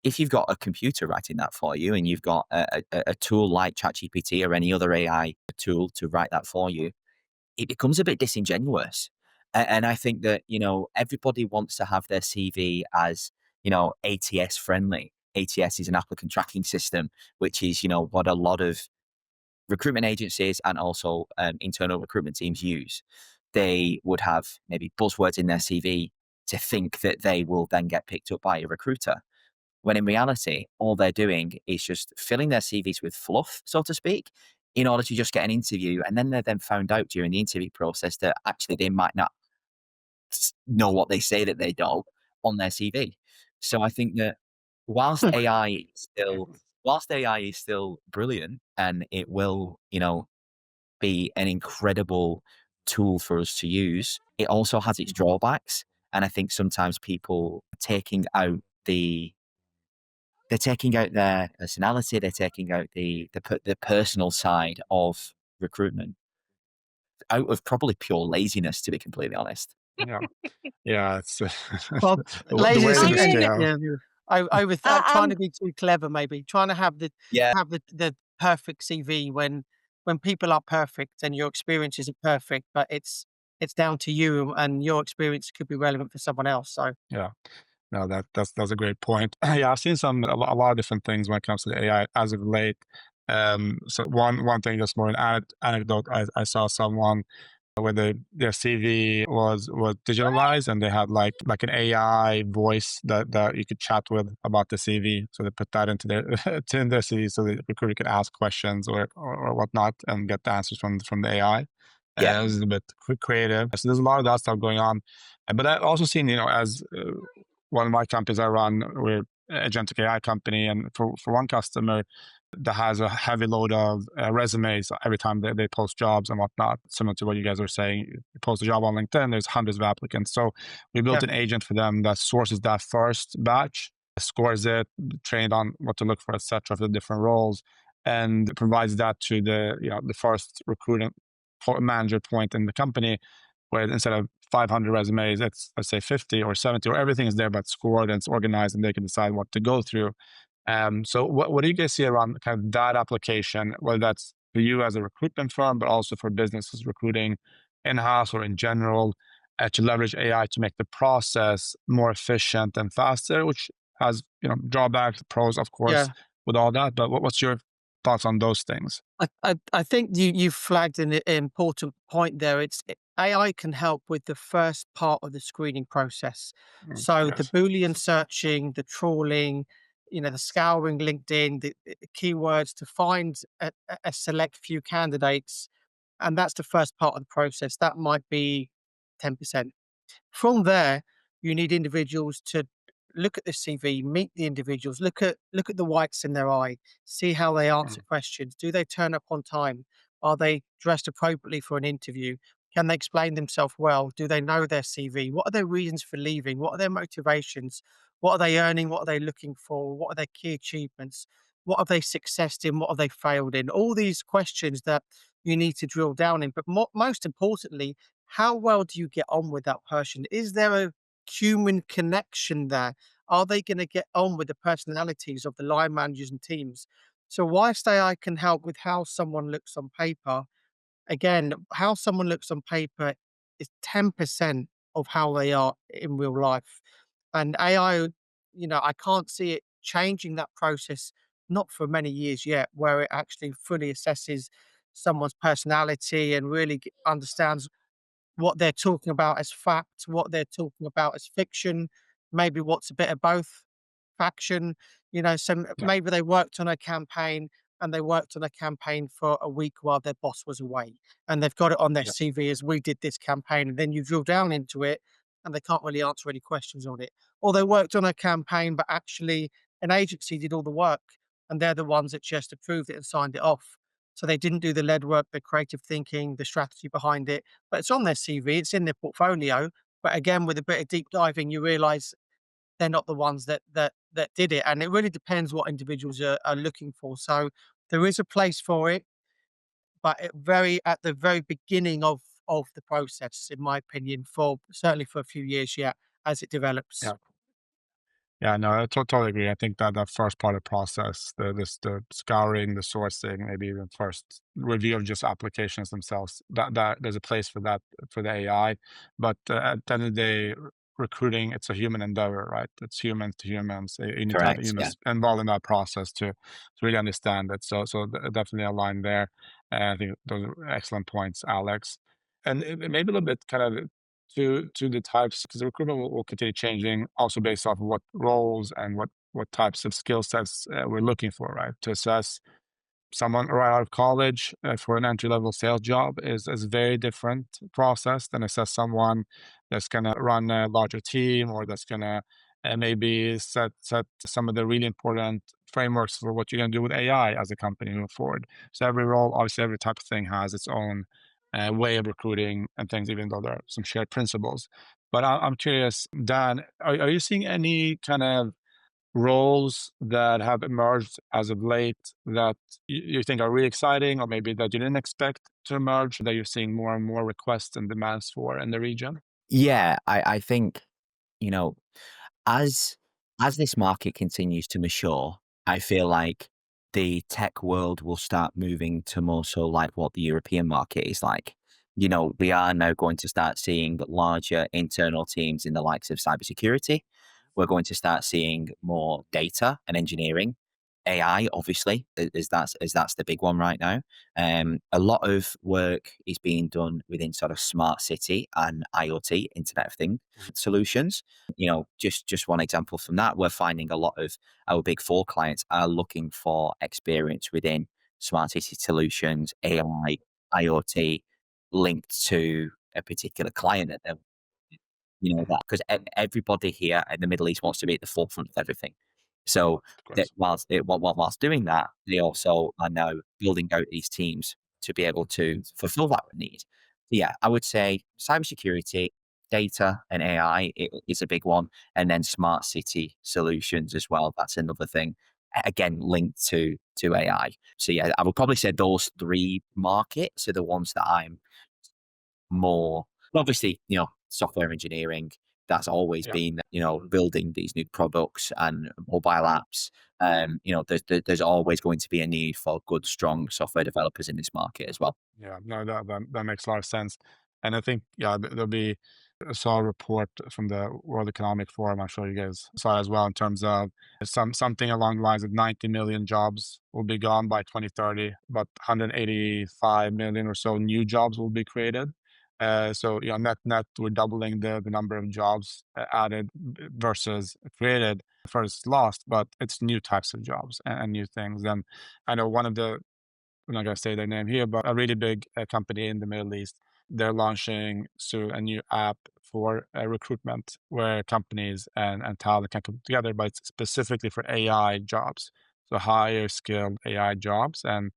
if you've got a computer writing that for you and you've got a tool like ChatGPT or any other AI tool to write that for you, it becomes a bit disingenuous. And I think that, everybody wants to have their CV as, ATS friendly. ATS is an applicant tracking system, which is, what a lot of recruitment agencies and also internal recruitment teams use. They would have maybe buzzwords in their CV to think that they will then get picked up by a recruiter. When in reality, all they're doing is just filling their CVs with fluff, so to speak, in order to just get an interview. And then they're then found out during the interview process that actually they might not know what they say that they know on their CV. So I think that whilst AI is still whilst AI is still brilliant and it will, be an incredible tool for us to use, it also has its drawbacks. And I think sometimes people are taking out they're taking out their personality, they're taking out the personal side of recruitment out of probably pure laziness, to be completely honest. Yeah. Yeah, it's Well, the laziness weight I of the and mean, scale. yeah, over trying I'm to be too clever, maybe trying to Yeah. have the perfect CV when people are perfect and your experience isn't perfect, but it's down to you and your experience could be relevant for someone else. So Yeah. No, that's a great point. Yeah, I've seen a lot of different things when it comes to the AI as of late. So one thing that's more an anecdote. I saw someone where their CV was digitalized and they had like an AI voice that you could chat with about the CV. So they put that into their in their CV so the recruiter could ask questions or whatnot and get the answers from the AI. Yeah. It was a bit creative. So there's a lot of that stuff going on. But I've also seen, as one of my companies I run, we're an agentic AI company, and for one customer that has a heavy load of resumes every time they post jobs and whatnot, similar to what you guys were saying. You post a job on LinkedIn, there's hundreds of applicants. So we built Yeah. an agent for them that sources that first batch, scores it, trained on what to look for, etc., for the different roles, and provides that to the first recruiting manager point in the company, where instead of 500 resumes, it's, let's say, 50 or 70, or everything is there but scored and it's organized and they can decide what to go through. So what do you guys see around kind of that application, whether that's for you as a recruitment firm, but also for businesses recruiting in-house or in general, to leverage AI to make the process more efficient and faster, which has, drawbacks, pros, of course, Yeah. with all that. But what's your thoughts on those things? I think you flagged an important point there. AI can help with the first part of the screening process. So the Yes. Boolean searching, the trawling, the scouring LinkedIn, the keywords to find a select few candidates, and that's the first part of the process. That might be 10%. From there, you need individuals to look at the CV, meet the individuals, look at the whites in their eye, see how they answer Mm. questions. Do they turn up on time? Are they dressed appropriately for an interview? Can they explain themselves well? Do they know their CV? What are their reasons for leaving? What are their motivations? What are they earning? What are they looking for? What are their key achievements? What have they successed in? What have they failed in? All these questions that you need to drill down in. But most importantly, how well do you get on with that person? Is there a human connection there? Are they going to get on with the personalities of the line managers and teams? So, whilst AI can help with how someone looks on paper, again, how someone looks on paper is 10% of how they are in real life. And AI, I can't see it changing that process, not for many years yet, where it actually fully assesses someone's personality and really understands what they're talking about as fact, what they're talking about as fiction, maybe what's a bit of both faction. Yeah. Maybe they worked on a campaign and they worked on a campaign for a week while their boss was away, and they've got it on their Yeah. CV as we did this campaign. And then you drill down into it and they can't really answer any questions on it. Or they worked on a campaign, but actually an agency did all the work and they're the ones that just approved it and signed it off. So they didn't do the lead work, the creative thinking, the strategy behind it, but it's on their CV, it's in their portfolio. But again, with a bit of deep diving, you realize they're not the ones that did it. And it really depends what individuals are looking for. So there is a place for it, but at the very beginning of the process, in my opinion, for certainly for a few years yet as it develops. Yeah. Yeah, no, I totally agree. I think that first part of the process, the scouring, the sourcing, maybe even first review of just applications themselves, that there's a place for that for the AI. But at the end of the day, recruiting, it's a human endeavor, right? It's humans to humans. You need to have Correct. Yeah. humans involved in that process to really understand it. So definitely a line there. And I think those are excellent points, Alex. And maybe a little bit kind of to the types, because the recruitment will continue changing also based off of what roles and what types of skill sets we're looking for, right? To assess someone right out of college for an entry level sales job is a very different process than assess someone that's going to run a larger team or that's going to maybe set some of the really important frameworks for what you're going to do with AI as a company moving forward. So every role, obviously, every type of thing has its own way of recruiting and things, even though there are some shared principles. But I'm curious, Dan, are you seeing any kind of roles that have emerged as of late that you think are really exciting, or maybe that you didn't expect to emerge, that you're seeing more and more requests and demands for in the region? Yeah, I think, you know, as as this market continues to mature, I feel like the tech world will start moving to more so like what the European market is like. We are now going to start seeing larger internal teams in the likes of cybersecurity. We're going to start seeing more data and engineering. AI, obviously, as that's the big one right now. A lot of work is being done within sort of smart city and IoT, Internet of Things solutions. Just one example from that, we're finding a lot of our big four clients are looking for experience within smart city solutions, AI, IoT, linked to a particular client that they're, that because everybody here in the Middle East wants to be at the forefront of everything. So Of that course. whilst doing that, they also are now building out these teams to be able to fulfill that need. So yeah, I would say cybersecurity, data, and AI is a big one, and then smart city solutions as well. That's another thing. Again, linked to AI. So yeah, I would probably say those three markets are the ones that I'm more. Obviously, software engineering, that's always Yeah. been, building these new products and mobile apps. There's always going to be a need for good, strong software developers in this market as well. Yeah, no, that makes a lot of sense. And I think, yeah, there'll be, I saw a report from the World Economic Forum. I'm sure you guys saw as well, in terms of something along the lines of 90 million jobs will be gone by 2030, but 185 million or so new jobs will be created. So, net, we're doubling the number of jobs added versus created versus lost, but it's new types of jobs and new things. And I know one of the, I'm not going to say their name here, but a really big company in the Middle East, they're launching soon a new app for recruitment where companies and talent can come together, but it's specifically for AI jobs. So higher skilled AI jobs and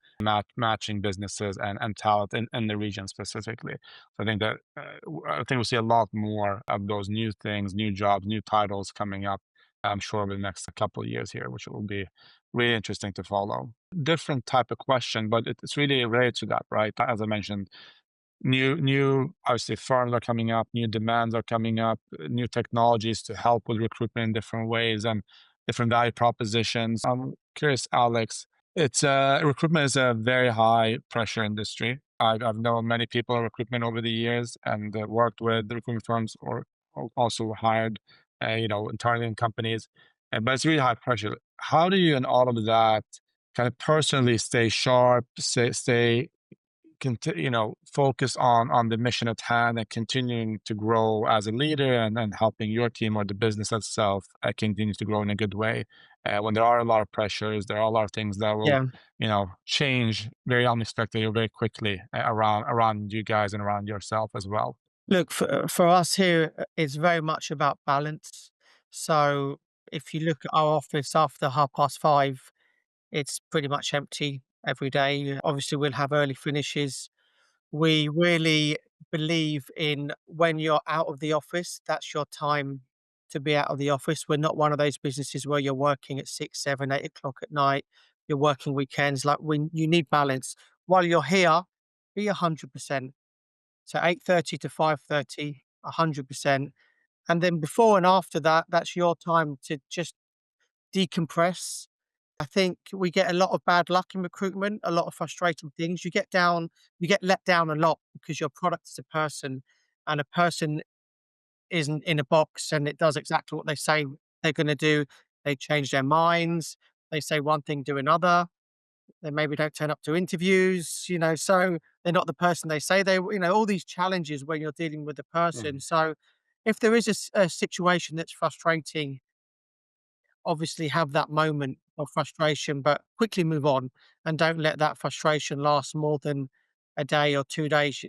matching businesses and talent in the region specifically. So I think that I think we'll see a lot more of those new things, new jobs, new titles coming up. I'm sure over the next couple of years here, which will be really interesting to follow. Different type of question, but it's really related to that, right? As I mentioned, new obviously firms are coming up, new demands are coming up, new technologies to help with recruitment in different ways and different value propositions. I'm curious, Alex. It's recruitment is a very high pressure industry. I've known many people in recruitment over the years and worked with the recruitment firms or also hired, internally in companies. But it's really high pressure. How do you, in all of that, kind of personally stay sharp, stay focus on the mission at hand and continuing to grow as a leader and helping your team or the business itself continue to grow in a good way when there are a lot of pressures, there are a lot of things that will Yeah. change very unexpectedly or very quickly around you guys and around yourself as well. Look, for us here, it's very much about balance. So if you look at our office after 5:30, it's pretty much empty every day. Obviously, we'll have early finishes. We really believe in when you're out of the office, that's your time to be out of the office. We're not one of those businesses where you're working at 6, 7, 8 o'clock at night. You're working weekends. Like when you need balance. While you're here, be 100%. So 8:30 to 5:30, 100%. And then before and after that, that's your time to just decompress. I think we get a lot of bad luck in recruitment, a lot of frustrating things. You get let down a lot because your product is a person and a person isn't in a box and it does exactly what they say they're going to do. They change their minds. They say one thing, do another. They maybe don't turn up to interviews, so they're not the person they say they, all these challenges when you're dealing with a person. Mhm. So if there is a situation that's frustrating, obviously have that moment of frustration, but quickly move on and don't let that frustration last more than a day or 2 days,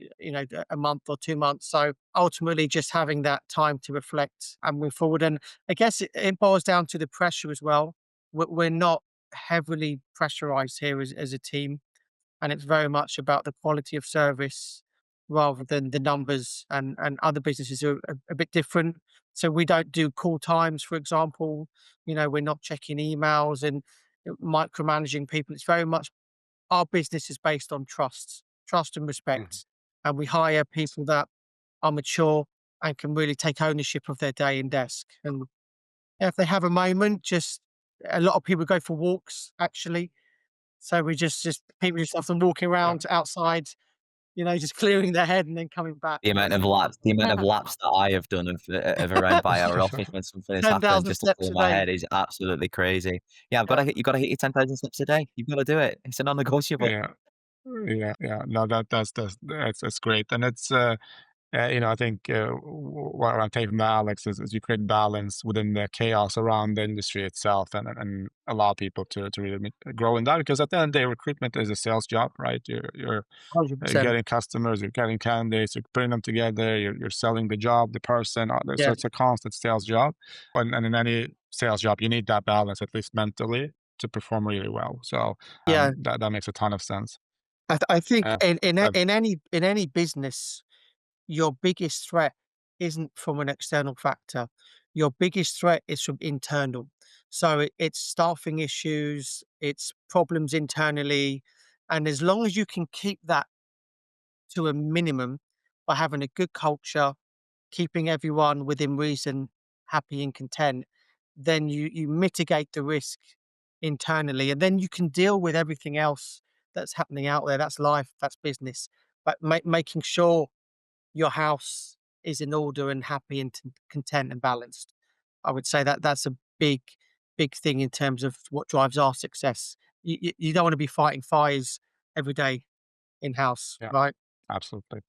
a month or 2 months. So ultimately, just having that time to reflect and move forward. And I guess it boils down to the pressure as well. We're not heavily pressurized here as a team, and it's very much about the quality of service rather than the numbers. And other businesses are a bit different. So we don't do call times, for example. We're not checking emails and micromanaging people. It's very much our business is based on trust and Mhm. respect. And we hire people that are mature and can really take ownership of their day and desk. And if they have a moment, just a lot of people go for walks actually. So we just people just often walking Yeah. around outside, just clearing their head and then coming back. The amount of laps that I have done of around by our office when something has happened 10,000 just to steps clear a my day. head is absolutely crazy. Yeah, Yeah. you've got to hit your 10,000 steps a day. You've got to do it. It's a non-negotiable. Yeah. Yeah. No, that's great. And it's, I think what I'm taking from Alex is you create balance within the chaos around the industry itself, and allow people to really grow in that. Because at the end of the day, recruitment is a sales job, right? You're 100%. getting customers, you're getting candidates, you're putting them together, you're selling the job, the person. So Yeah. it's a constant sales job, and in any sales job, you need that balance, at least mentally, to perform really well. So Yeah. that makes a ton of sense. I think Uh, in uh, any business, your biggest threat isn't from an external factor. Your biggest threat is from internal. So it's staffing issues, it's problems internally. And as long as you can keep that to a minimum by having a good culture, keeping everyone within reason happy and content, then you mitigate the risk internally, and then you can deal with everything else that's happening out there. That's life, that's business. But making sure your house is in order and happy and content and balanced. I would say that that's a big thing in terms of what drives our success. You don't want to be fighting fires every day in house, yeah, right? absolutely.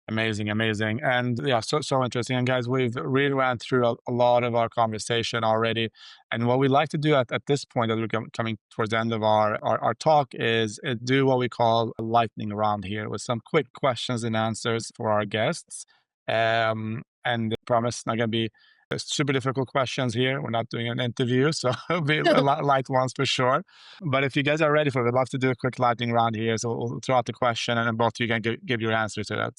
Amazing, amazing. And yeah, so interesting. And guys, we've really ran through a lot of our conversation already. And what we like to do at this point, as we're coming towards the end of our talk, is do what we call a lightning round here with some quick questions and answers for our guests. And I promise not going to be super difficult questions here. We're not doing an interview, so it'll be a lot light ones for sure. But if you guys are ready for it, we'd love to do a quick lightning round here. So we'll throw out the question, and then both of you can give your answer to that.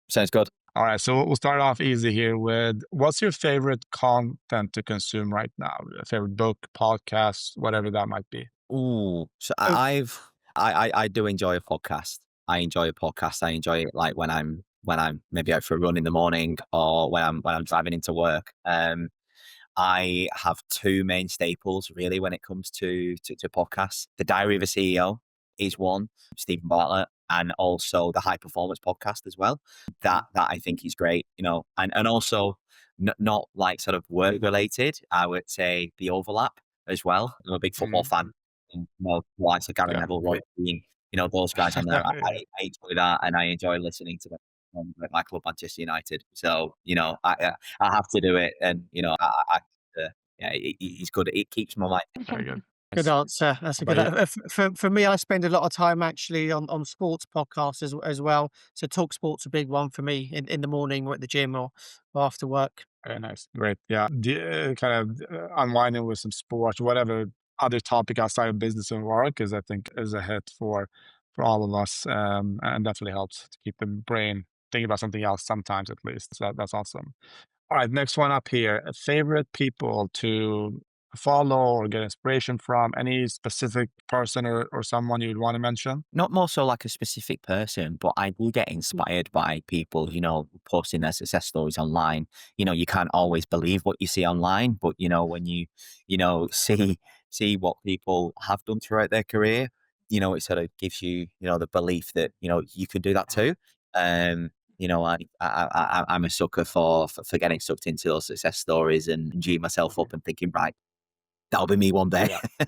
Sounds good. All right, so we'll start off easy here with what's your favorite content to consume right now? A favorite book, podcast, whatever that might be. Ooh, so Oh, I do enjoy a podcast. I enjoy a podcast. I enjoy it like when I'm maybe out for a run in the morning or when I'm driving into work. I have two main staples really when it comes to podcasts. The Diary of a CEO is one, Stephen Bartlett, and also the High Performance podcast as well. That I think is great, and also not like sort of work related. I would say the Overlap as well. I'm a big football Mm, fan. And, likes of Gary yeah. Neville, Roy Keane, those guys on there. Yeah. I enjoy that, and I enjoy listening to them. My club, Manchester United. So I have to do it, and yeah, he's good. It keeps my mind. Very good. good Nice. answer. That's a But good. yeah, For me, I spend a lot of time actually on sports podcasts as well. So Talk Sport's a big one for me in the morning or at the gym or after work. very nice. Great. Yeah. Kind of unwinding with some sports, whatever other topic outside of business and work is, I think, is a hit for all of us, and definitely helps to keep the brain thinking about something else sometimes at least. So that's awesome. All right, next one up here. Favorite people to follow or get inspiration from? Any specific person or someone you'd want to mention? Not more so like a specific person, but I do get inspired by people, posting their success stories online. You can't always believe what you see online, but when see what people have done throughout their career, it sort of gives you, the belief that, you could do that too. Um, I'm a sucker for getting sucked into those success stories and G myself up and thinking, right, that'll be me one day. Yeah.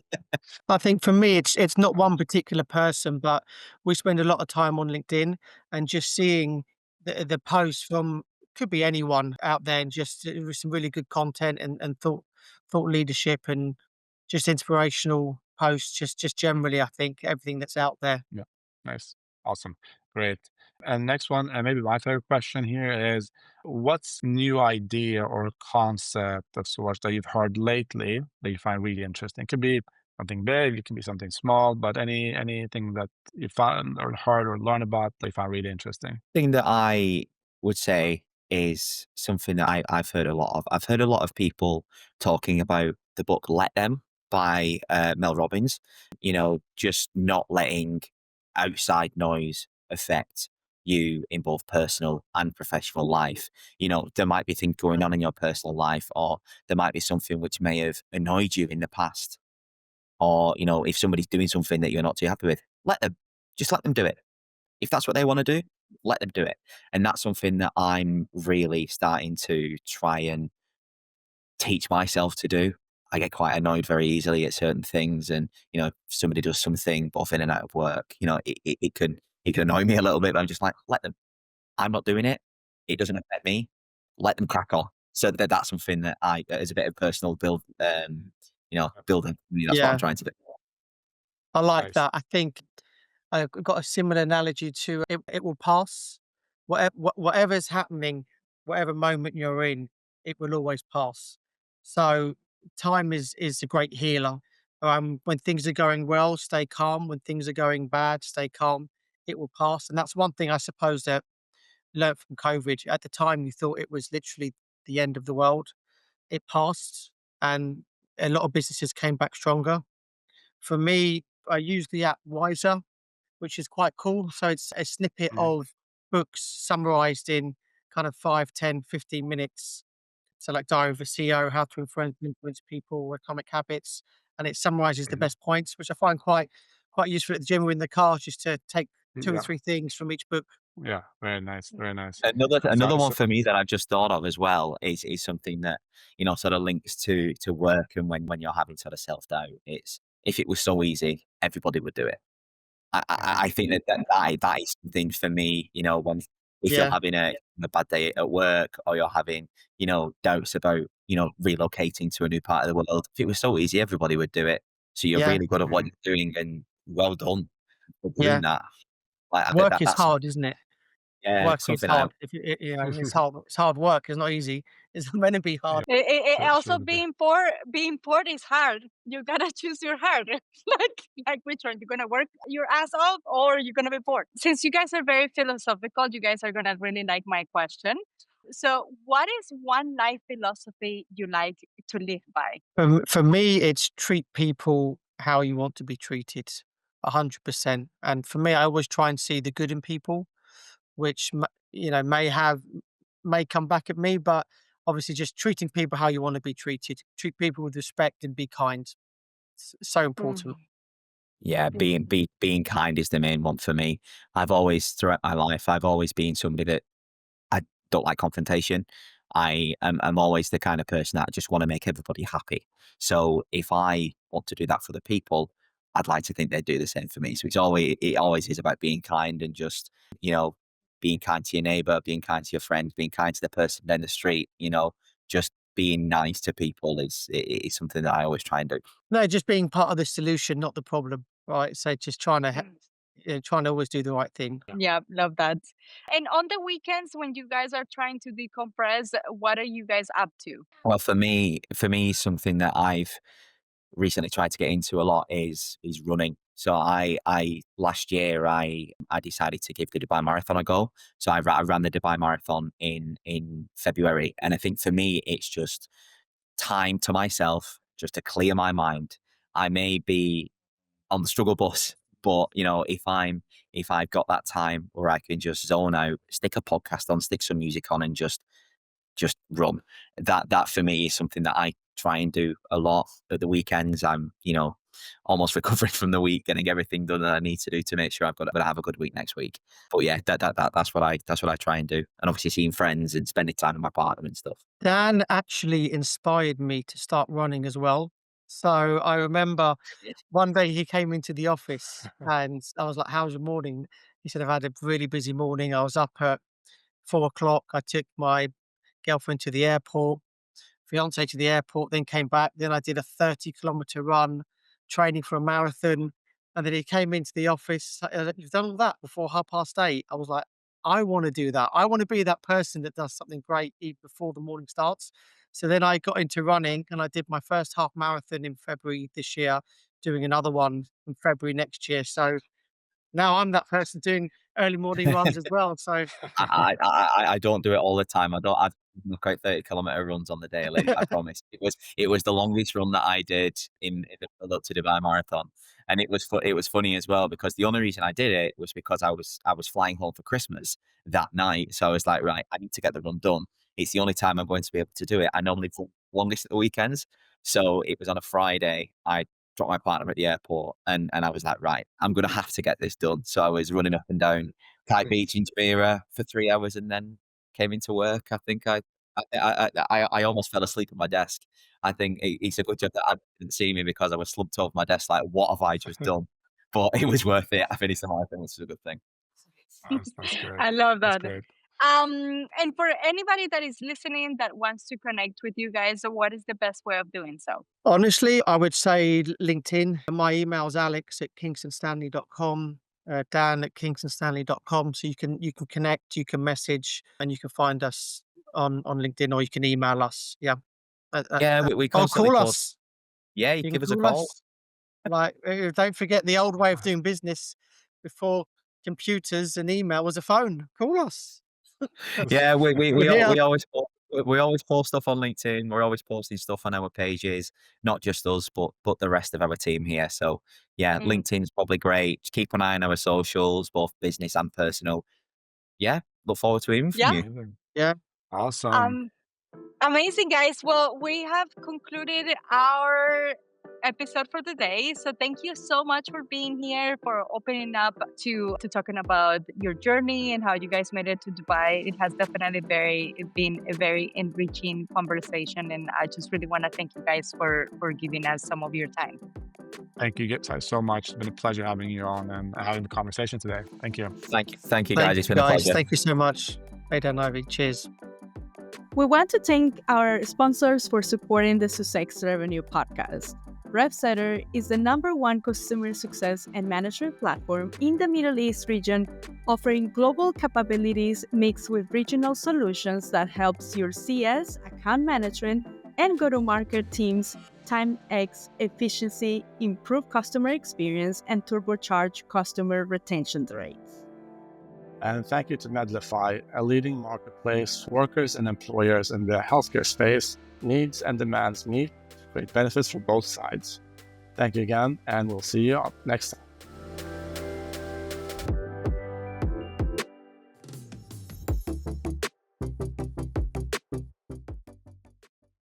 I think for me, it's not one particular person, but we spend a lot of time on LinkedIn and just seeing the posts from could be anyone out there, and just with some really good content and thought leadership and just inspirational posts. Just generally, I think everything that's out there. Yeah. Nice. Awesome. Great. And next one, and maybe my favorite question here is what's new idea or concept of sorts that you've heard lately that you find really interesting? It could be something big, it can be something small, but anything that you found or heard or learned about that you found really interesting. Thing that I would say is something that I've heard a lot of. I've heard a lot of people talking about the book Let Them by Mel Robbins, just not letting outside noise affect you in both personal and professional life. There might be things going on in your personal life, or there might be something which may have annoyed you in the past, or, if somebody's doing something that you're not too happy with, just let them do it. If that's what they want to do, let them do it. And that's something that I'm really starting to try and teach myself to do. I get quite annoyed very easily at certain things, and if somebody does something both in and out of work, it can annoy me a little bit. But I'm just like, let them. I'm not doing it. It doesn't affect me. Let them crack on. So that's something that I, as a bit of personal building. That's what I'm Yeah, trying to do. I like Nice. that. I think I've got a similar analogy to it. It will pass. Whatever's happening, whatever moment you're in, it will always pass. So time is a great healer. When things are going well, stay calm. When things are going bad, stay calm. It will pass, and that's one thing I suppose that learned from COVID. At the time, you thought it was literally the end of the world. It passed, and a lot of businesses came back stronger. For me, I use the app Wiser, which is quite cool. So it's a snippet Mhm. of books summarized in kind of 5, 10, 15 minutes. So like Diary of a CEO, How to Influence People, Atomic Habits, and it summarizes the Mhm. best points, which I find quite useful at the gym or in the car, just to take two or Yeah. three things from each book. Yeah. Very nice. Very nice. Another So, one so for me that I've just thought of as well is something that sort of links to work, and when you're having sort of self doubt. It's, if it was so easy, everybody would do it. mhm. I think that is something for me. When, if you're Yeah, having a bad day at work, or you're having doubts about relocating to a new part of the world, if it was so easy, everybody would do it. So you're yeah, really good at what Mhm. you're doing, and well done for doing yeah. that. Like, I bet Work is that's hard, isn't it? yeah, Work is something I hard. If it's hard. It's hard work. It's not easy. It's meant to be Yeah. hard. It also Should be. being poor is hard. You gotta choose your hard. Like which one? You're gonna work your ass off or you're gonna be poor. Since you guys are very philosophical, you guys are gonna really like my question. So, what is one life philosophy you like to live by? For me, it's treat people how you want to be treated, 100%. And for me, I always try and see the good in people, which may come back at me, but obviously, just treating people how you want to be treated. Treat people with respect and be kind. It's so important. Mhm. Yeah, being kind is the main one for me. Throughout my life, I've always been somebody that I don't like confrontation. I'm always the kind of person that I just want to make everybody happy. So if I want to do that for the people, I'd like to think they'd do the same for me. So it always is about being kind, and just, you know, being kind to your neighbor, being kind to your friends, being kind to the person down the street, just being nice to people is something that I always try and do. No, just being part of the solution, not the problem, right? So just trying to always do the right thing. Yeah, love that. And on the weekends when you guys are trying to decompress, what are you guys up to? Well, something that I've recently tried to get into a lot is running. So I last year I decided to give the Dubai Marathon a go. So I ran the Dubai Marathon in February, and I think for me it's just time to myself, just to clear my mind. I may be on the struggle bus, but if I've got that time where I can just zone out, stick a podcast on, stick some music on, and just run. That for me is something that I try and do a lot at the weekends. I'm, almost recovering from the week, getting everything done that I need to do to make sure I'm gonna have a good week next week. But yeah, that's what I try and do. And obviously seeing friends and spending time with my partner and stuff. Dan actually inspired me to start running as well. So I remember one day he came into the office and I was like, "How's your morning?" He said, "I've had a really busy morning. I was up at 4 o'clock. I took my girlfriend to the airport, fiance to the airport, then came back. Then I did a 30-kilometer run, training for a marathon. And then he came into the office. You've done all that before 8:30. I was like, I want to do that. I want to be that person that does something great even before the morning starts. So then I got into running and I did my first half marathon in February this year, doing another one in February next year. So now I'm that person doing early morning runs as well. So I don't do it all the time. I knock out 30-kilometer runs on the daily. I promise. It was the longest run that I did in the build up to Dubai Marathon, and it was funny as well, because the only reason I did it was because I was flying home for Christmas that night. So I was like, right, I need to get the run done. It's the only time I'm going to be able to do it. I normally run longest at the weekends, so it was on a Friday. I dropped my partner at the airport, and I was like, right, I'm gonna have to get this done. So I was running up and down Kite Beach in Jumeirah for 3 hours and then came into work. I think I almost fell asleep at my desk. I think it's a good job that I didn't see me because I was slumped over my desk like, what have I just done? But it was worth it. I finished the marathon, which is a good thing. That's good. I love That's that. great. And for anybody that is listening that wants to connect with you guys, what is the best way of doing so? Honestly, I would say LinkedIn. My email's alex@kingstonstanley.com, dan@kingstonstanley.com. So you can connect, you can message, and you can find us on LinkedIn, or you can email us. Yeah. Yeah, we Or constantly call post. us. Yeah, you You can can give us a call call. us. Like, don't forget the old way of doing business before computers and email was a phone. Call us. Yeah, We're here. we always post stuff on LinkedIn. We're always posting stuff on our pages, not just us, but the rest of our team here. So yeah, Mm. LinkedIn's probably great. Just keep an eye on our socials, both business and personal. Yeah, look forward to hearing from Yeah. you. Amazing. Yeah. Awesome. Amazing, guys. Well, we have concluded our episode for the day. So thank you so much for being here, for opening up to talking about your journey and how you guys made it to Dubai. It has definitely been a very enriching conversation, and I just really want to thank you guys for giving us some of your time. Thank you guys so much. It's been a pleasure having you on and having the conversation today. Thank you. Thank you, Thank guys. It's you, been a guys. pleasure. Thank you so much. Hey, Dan Ivy. Cheers. We want to thank our sponsors for supporting the Sussex Revenue Podcast. RevSetter is the #1 customer success and management platform in the Middle East region, offering global capabilities mixed with regional solutions that helps your CS, account management, and go-to-market teams 10x efficiency, improve customer experience, and turbocharge customer retention rates. And thank you to Medlify, a leading marketplace for workers and employers in the healthcare space. Needs and demands meet, great benefits for both sides. Thank you again, and we'll see you next time.